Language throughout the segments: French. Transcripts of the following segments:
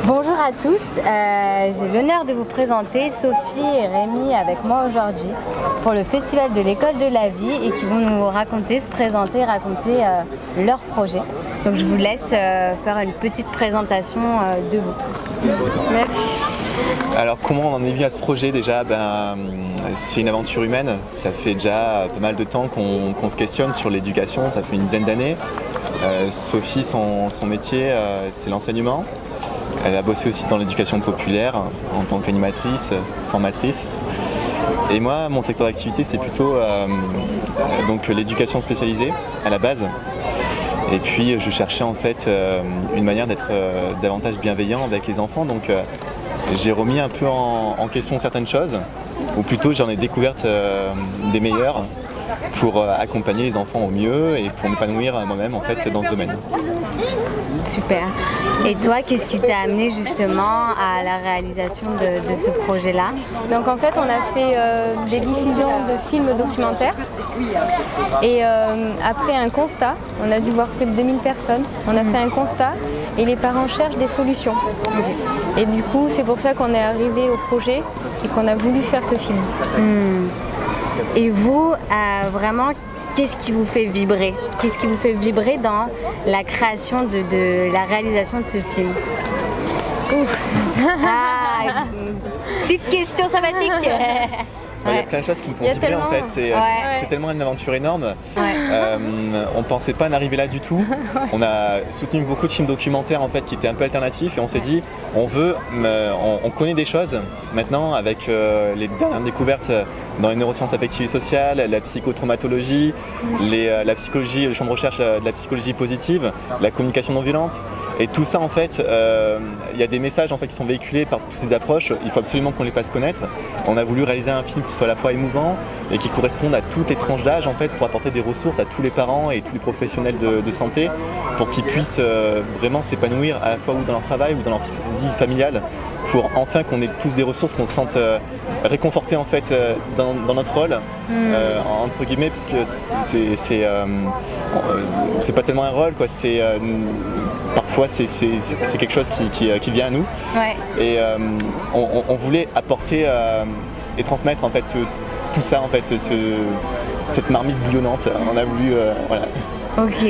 Bonjour à tous, j'ai l'honneur de vous présenter Sophie et Rémi avec moi aujourd'hui pour le Festival de l'École de la Vie et qui vont nous raconter, se présenter, raconter leur projet. Donc je vous laisse faire une petite présentation de vous. Merci. Alors comment on en est venu à ce projet déjà? C'est une aventure humaine, ça fait déjà pas mal de temps qu'on se questionne sur l'éducation, ça fait une dizaine d'années. Sophie, son métier c'est l'enseignement. Elle a bossé aussi dans l'éducation populaire en tant qu'animatrice, formatrice. Et moi, mon secteur d'activité, c'est plutôt donc l'éducation spécialisée à la base. Et puis, je cherchais en fait une manière d'être davantage bienveillant avec les enfants. Donc, j'ai remis un peu en question certaines choses, ou plutôt j'en ai découvertes des meilleures pour accompagner les enfants au mieux et pour m'épanouir moi-même en fait dans ce domaine. Super. Et toi, qu'est-ce qui t'a amené justement à la réalisation de ce projet-là? Donc en fait, on a fait des diffusions de films documentaires et après un constat, on a dû voir près de 2000 personnes, on a fait un constat et les parents cherchent des solutions. Et du coup, c'est pour ça qu'on est arrivé au projet et qu'on a voulu faire ce film. Et vous, vraiment, qu'est-ce qui vous fait vibrer? Qu'est-ce qui vous fait vibrer dans la création de la réalisation de ce film? Petite question sympathique. Il y a plein de choses qui me font vibrer en fait, c'est tellement une aventure énorme. On ne pensait pas en arriver là du tout. On a soutenu beaucoup de films documentaires en fait, qui étaient un peu alternatifs et on s'est dit on connaît des choses maintenant avec les dernières découvertes dans les neurosciences affectives et sociales, la psychotraumatologie, la psychologie, le champ de recherche de la psychologie positive, la communication non violente. Et tout ça en fait, il y a des messages en fait, qui sont véhiculés par toutes ces approches, il faut absolument qu'on les fasse connaître. On a voulu réaliser un film qui soit à la fois émouvant et qui corresponde à toutes les tranches d'âge en fait, pour apporter des ressources à tous les parents et tous les professionnels de santé pour qu'ils puissent vraiment s'épanouir à la fois ou dans leur travail ou dans leur vie familiale, pour enfin qu'on ait tous des ressources, qu'on se sente réconfortés en fait dans notre rôle, entre guillemets, parce que c'est pas tellement un rôle, quoi. Parfois c'est quelque chose qui vient à nous. Et on voulait apporter et transmettre en fait tout ça en fait, cette marmite bouillonnante. On a voulu voilà. Ok.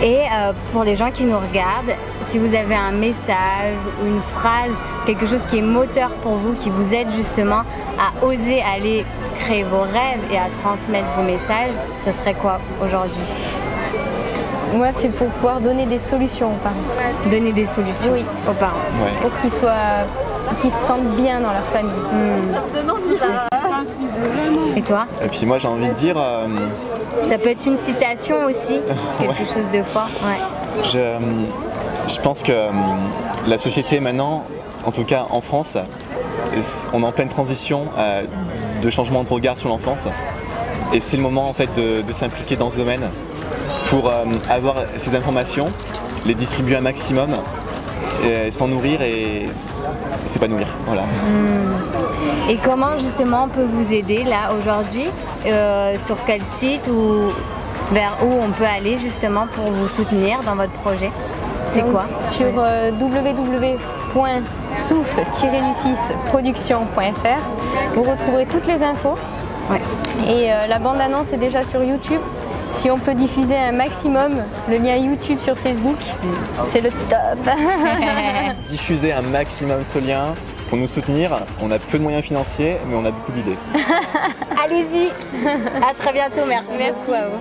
Et pour les gens qui nous regardent, si vous avez un message ou une phrase, quelque chose qui est moteur pour vous, qui vous aide justement à oser aller créer vos rêves et à transmettre vos messages, ça serait quoi aujourd'hui? Moi, c'est pour pouvoir donner des solutions aux parents. Donner des solutions aux parents. Pour qu'ils se sentent bien dans leur famille. Et toi? Et puis moi j'ai envie de dire... Ça peut être une citation aussi, quelque chose de fort. Je pense que la société maintenant, en tout cas en France, on est en pleine transition de changement de regard sur l'enfance. Et c'est le moment en fait de s'impliquer dans ce domaine pour avoir ces informations, les distribuer un maximum, s'en nourrir et s'épanouir. Voilà. Et comment justement on peut vous aider là aujourd'hui? Sur quel site ou vers où on peut aller justement pour vous soutenir dans votre projet? C'est quoi? Sur www.souffle-du6production.fr vous retrouverez toutes les infos. Et la bande-annonce est déjà sur YouTube. Si on peut diffuser un maximum le lien YouTube sur Facebook, c'est le top. Diffuser un maximum ce lien pour nous soutenir. On a peu de moyens financiers, mais on a beaucoup d'idées. Allez-y. À très bientôt. Merci beaucoup à vous.